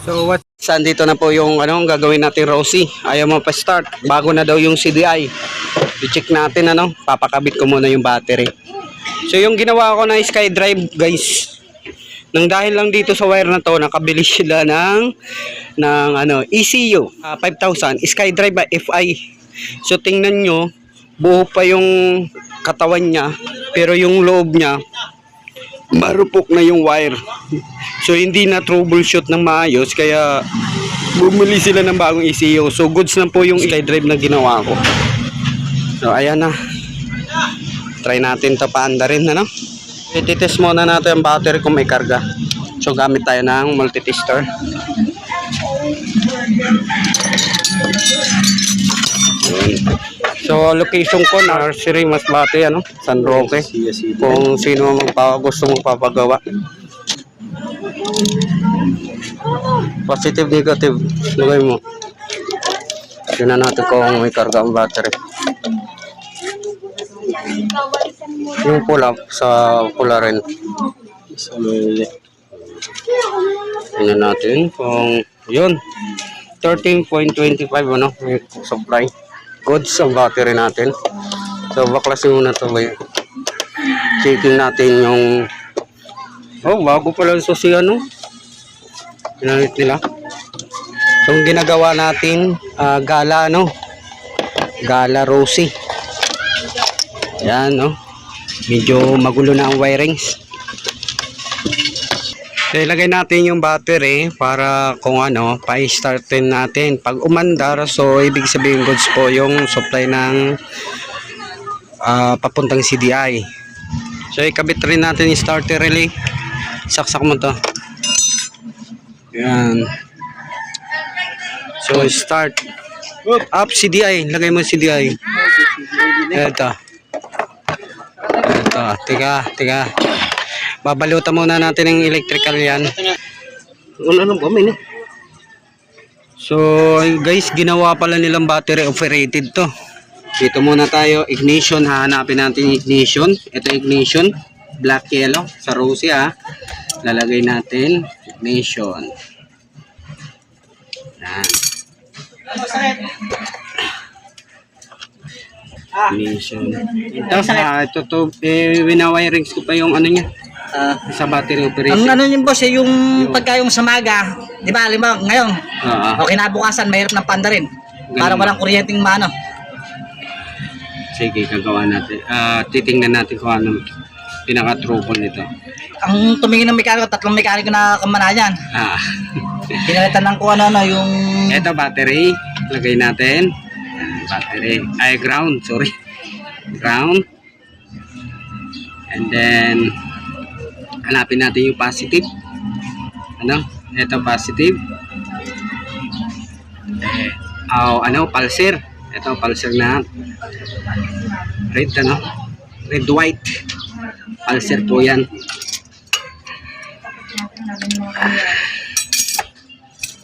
So what? Andito na po yung gagawin natin, Rosie. Ayaw mo pa start. Bago na daw yung CDI. I-check natin papakabit ko muna yung battery. So yung ginawa ko na SkyDrive, guys. Nang dahil lang dito sa wire na to, nakabili sila ng ECU 5000 SkyDrive FI. So tingnan nyo, buo pa yung katawan niya, pero yung loob niya marupok na yung wire. So hindi na troubleshoot ng maayos, kaya bumili sila ng bagong ECU. So goods na po yung SkyDrive na ginawa ko. So ayan na, try natin ito paanda rin. I-test muna natin ang battery kung may karga. So gamit tayo ng multi-tester. So location ko na Nursery Masbate, San Roque. Kung sino gusto magpapagawa. Positive, negative, lagay mo. Tingnan natin kung may karga ang battery. Yung pula, sa pula rin. Tingnan natin kung yun 13.25 may supply. Goods ang battery natin. So baklasin muna ito. Checking natin yung bago pala yung susi ginamit nila. So yung ginagawa natin Gala Gala Rosie. Yan medyo magulo na ang wirings. So ilagay natin yung battery para kung pa-startin natin pag umandar. So ibig sabihin goods po yung supply ng papuntang CDI. So ikabit rin natin yung starter relay. Saksak mo to. Yan. So start up CDI. Lagay mo CDI. Ito. Tiga. Babalutan muna natin ng electrical yan. So guys, ginawa pala nilang battery operated to. Dito muna tayo, ignition. Hahanapin natin ignition. Ito ignition, black yellow sa Rosie. Lalagay natin ignition. Yan. Ignition. Ito winawirings ko pa yung niya. Sa battery operation. Ang yun boss, yung pagka yung sa maga, di ba, ngayon, o kinabukasan, mahirap ng panda rin. Para walang kuryenteng mano. Sige, gagawa natin. Titingnan natin kung anong pinaka-trouble nito. Ang tumingin ng mekaniko, 3 mekaniko na kamanayan. Pinalitan ng kung yung... Ito, battery. Lagay natin. Battery. Ground, sorry. Ground. And then... hanapin natin yung positive. Ito positive. Pulser. Ito pulser na red, red white. Pulser po yan.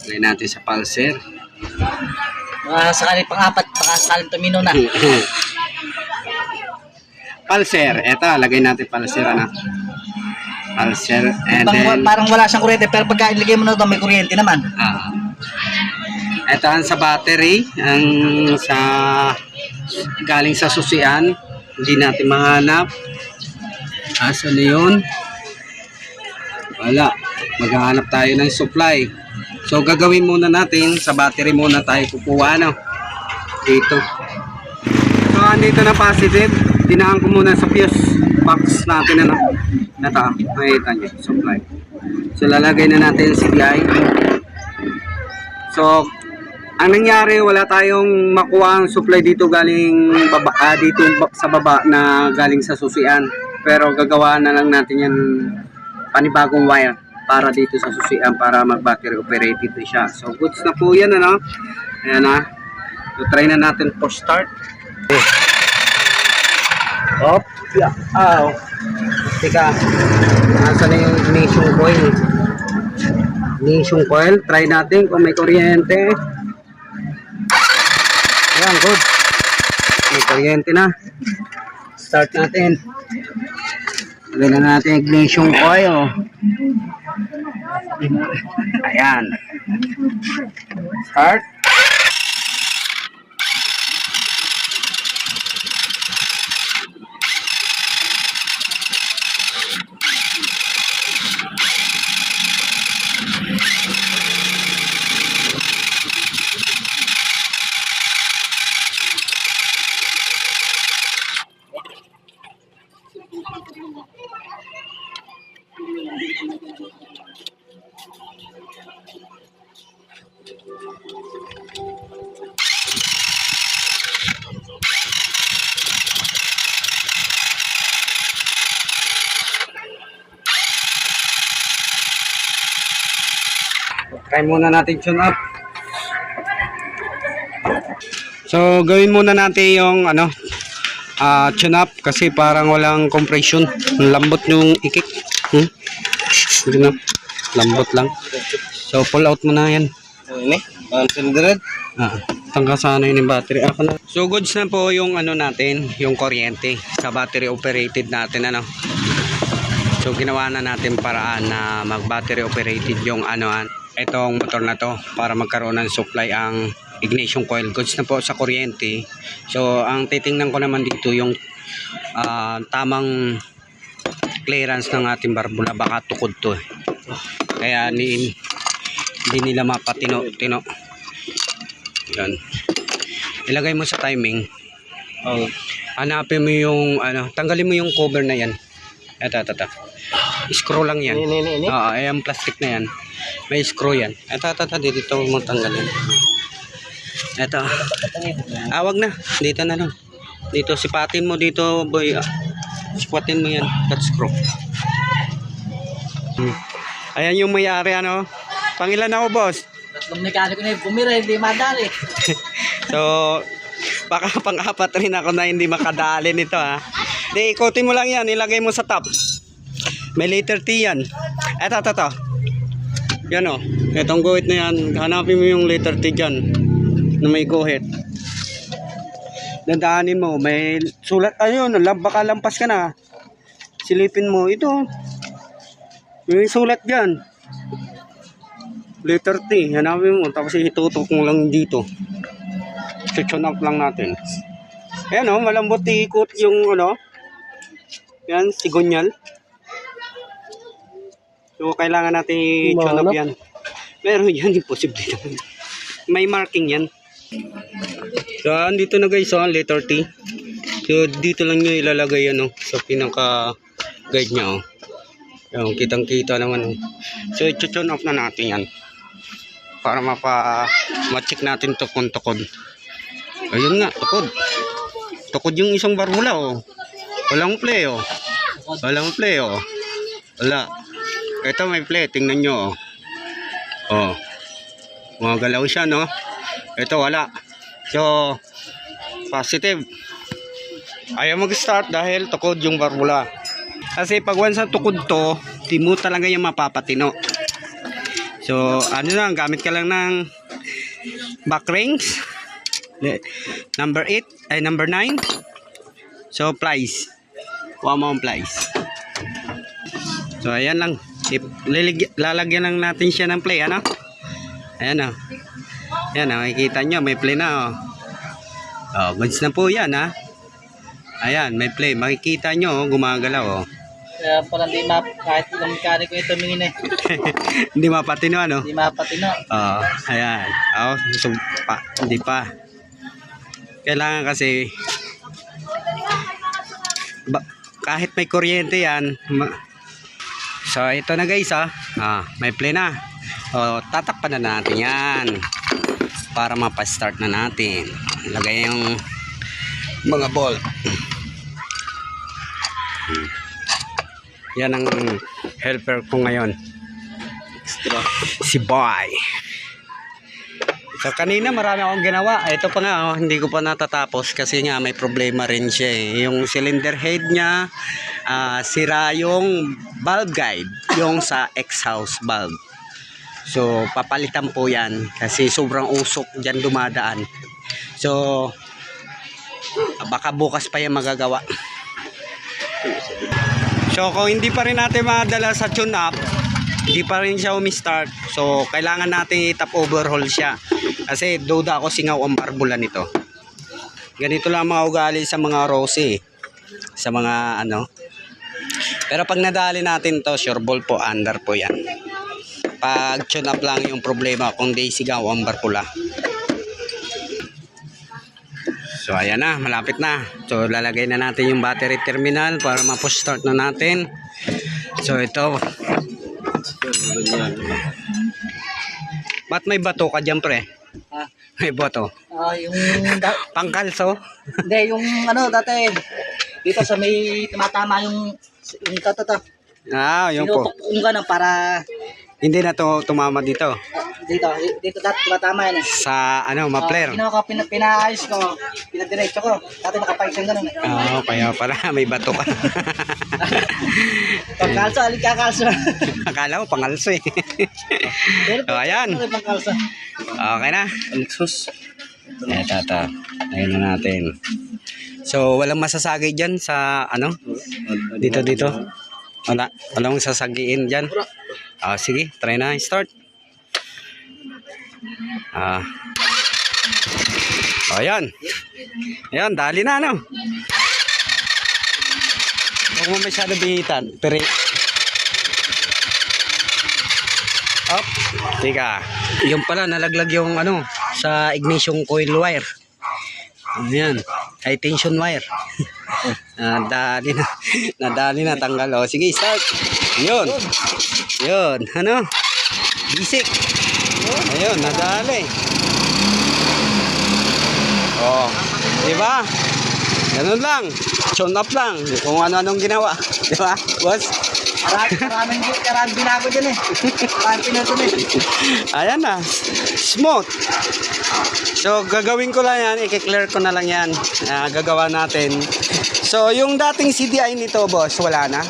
Lagay natin sa pulser. Sakali pang-apat, baka sakaling tumino na. Pulser. Ito, lagay natin pulser, pulser, and then parang wala siyang kuryente, pero pagka ilagay mo na ito, may kuryente naman. Ito ang sa battery, ang galing sa susian, hindi natin mahanap. Asan na yun? Wala. Maghahanap tayo ng supply. So gagawin muna natin, sa battery muna tayo kukuha dito. So andito na positive, dinaan ko muna sa fuse box natin Ito, makikita nyo, supply. So, lalagay na natin yung CDI. So, ang nangyari, wala tayong makuha ang supply dito galing dito sa baba na galing sa susian. Pero gagawa na lang natin yan panibagong wire para dito sa susian para mag-battery operated na siya. So, goods na po yan, Ayan So, try na natin for start. Teka, nasa na yung ignition coil? Ignition coil, try natin kung may kuryente. Ayan, good. May kuryente na. Start natin. Lagyan na natin ignition coil. Ayan. Start. Try muna natin tune up. So, gawin muna natin yung tune up kasi parang walang compression. Lambot yung ikik. Tune up. Lambot lang. So, pull out muna yan. Ini, 100. Tangka sana yun yung battery. Ako na. So, goods na po yung natin, yung kuryente sa battery operated natin. So, ginawa na natin paraan na mag-battery operated yung itong motor na to para magkaroon ng supply ang ignition coil. Goods na po sa kuryente. So ang titingnan ko naman dito yung tamang clearance ng ating barbula, baka tukod to kaya hindi nila mapatino. Yan, ilagay mo sa timing. Hanapin mo yung tanggalin mo yung cover na yan. Ito. Screw lang yan. Ini. Ayan, plastic na yan. May screw yan. Ito, dito mo tanggalin. Ito. Wag na. Dito na lang. Dito, sipatin mo dito, boy. Sipatin mo yan. That screw. Ayan yung may-ari, Pangilan ako, boss? Tatlong mekaniko na yung bumira, hindi madali. So, baka pang-apat rin ako na hindi makadali nito, ha. Di, ikotin mo lang yan. Ilagay mo sa top. May letter T yan. Ito. Yan itong guhit na yan, hanapin mo yung letter T dyan na may guhit. Dadaanin mo, may sulat, baka lampas ka na. Silipin mo, ito. May sulat dyan. Letter T, hanapin mo, tapos itutok mo lang dito. Tune up lang natin. Ayan malambot ikot yung yan, sigonyal. So, kailangan natin i-tune up yan. Meron yan, imposible naman. May marking yan. So, andito na guys, letter T. So, dito lang nyo ilalagay yan, sa pinaka-guide nya, Yung, kitang-kita naman, So, i-tune up na natin yan. Para ma-check natin tukod. Ayun nga, tukod. Tukod yung isang barbula, Walang play, Wala. Ito may play, tingnan nyo, mga galaw siya, Ito wala. So, positive. Ayaw mag-start dahil tukod yung barbula. Kasi pag once na tukod to, di mo talaga yung mapapatino. So, gamit ka lang ng back rings. Number 8, number 9. So, plies. Wamong plies. So, ayan lang. Lalagyan lang natin siya ng play, Ayan, Ayan, makikita nyo, may play na, goods na po yan, Ayan, may play. Makikita nyo, gumagalaw, Kaya pala kahit ilang mekaniko ito tumingin Hindi mapatino, Hindi mapatino. Ayan. Hindi pa. Kailangan kasi, kahit may kuryente yan, so, ito na guys, may play na. Tatakpan na natin yan para mapa-start na natin. Lagay yung mga bolt. Yan ang helper ko ngayon. Si Boy. So, kanina marami akong ginawa. Ito pa nga, hindi ko pa natatapos kasi nga may problema rin siya. Yung cylinder head niya, sira yung valve guide, yung sa exhaust valve. So, papalitan po yan kasi sobrang usok dyan dumadaan. So, baka bukas pa yan magagawa. So kung hindi pa rin natin madala sa tune up, hindi pa rin siya umi-start. So kailangan natin i-top overhaul siya. Kasi duda ako singaw ang barbula nito. Ganito lang mga ugali sa mga Rossi. Sa mga ano. Pero pag nadali natin to, sure ball po, under po yan. Pag tune up lang yung problema kung di sigaw ang barbula. So ayan na, malapit na. So lalagay na natin yung battery terminal para ma-push start na natin. So ito. Ba't may bato ka dyan, pre? Ah, May bato. yung Pangkalso? hindi, yung ano dati dito sa may tumatama yung tatata. Ah, yun po. Pinupok kong ganun para Hindi na to tumama dito. dito dati tumatama yan eh. Sa ano, mapler. Ginawa ko, pinaayos ko, pinadiretso ko. Dati nakapayos yung ganun eh. Oo, kaya pala may bato ka. Pangkalso, alin kakalso. Akala ko pangalso eh. Pero So, ayan. pangkalso. Okay na. Alexus. Eto. Ayun na natin. So, walang masasagay dyan sa ano? Dito. Walang sasagiin dyan. Sige, try na. Start. Ayan. Ayan, dali na, no? Huwag mo masyado bihitan. Pero, up. Tika. Yung pala, nalaglag yung ano, sa ignition coil wire. Ayan. High tension wire. Nadali na, tanggal. O, sige, start. Yun. Ano? Basic. Ayun, nadali. Oh, di ba? Ganun lang. Tune up lang. Kung ano-anong ginawa. Di ba, boss? Maraming binago dyan eh. Maraming pinutun eh. Ayan na. Smooth. So, gagawin ko lang yan. I-clear ko na lang yan. Gagawa natin. So, yung dating CDI nito, boss, wala na?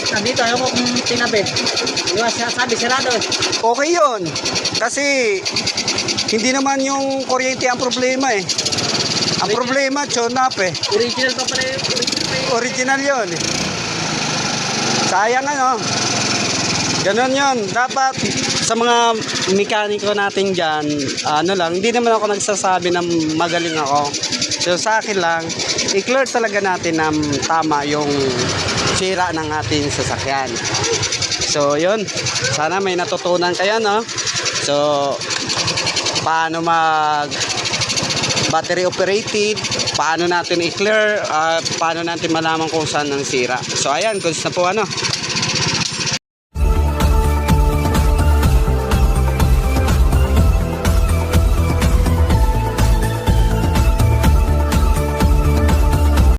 Nandito, ayaw ko kung tinabit. Yung sabi, sirado eh. Okay yun. Kasi, hindi naman yung kuryente ang problema eh. Ang problema, tune up eh. Original pa pala yung Original yun. Sayang ano. Ganon yun. Dapat sa mga mekaniko natin dyan, ano lang, hindi naman ako nagsasabi na magaling ako. So sa akin lang, i-clear talaga natin na tama yung sira ng ating sasakyan. So yun. Sana may natutunan kayo, no? So, paano mag battery operated, paano natin i-clear, paano natin malaman kung saan ang sira. So ayan, kung na po ano.